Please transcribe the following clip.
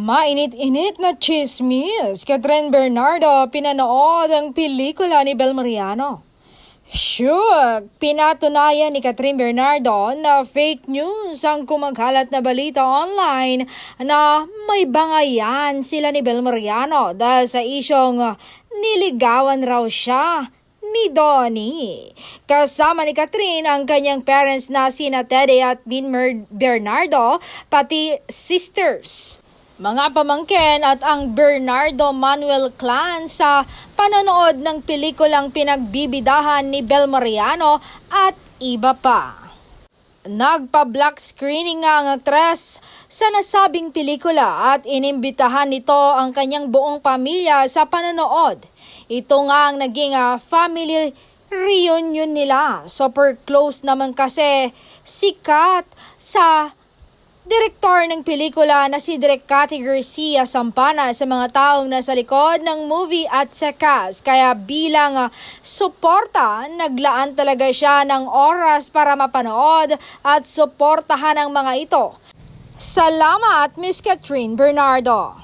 Mainit-init na chismis, Catherine Bernardo pinanood ang pelikula ni Bel Mariano. Shook! Pinatunayan ni Catherine Bernardo na fake news ang kumakalat na balita online na may bangayan sila ni Bel Mariano dahil sa isyong niligawan raw siya ni Donnie. Kasama ni Catherine ang kanyang parents na sina Teddy at Min Bernardo, pati sisters, mga pamangkin at ang Bernardo Manuel clan sa panonood ng pelikulang pinagbibidahan ni Bel Mariano at iba pa. Nagpa-black screening nga ang aktres sa nasabing pelikula at inimbitahan nito ang kanyang buong pamilya sa panonood. Ito nga ang naging family reunion nila. Super close naman kasi sikat sa direktor ng pelikula na si Direk Cathy Garcia Sampana sa mga taong nasa likod ng movie at sa cast. Kaya bilang suporta, naglaan talaga siya ng oras para mapanood at suportahan ang mga ito. Salamat, Miss Catherine Bernardo.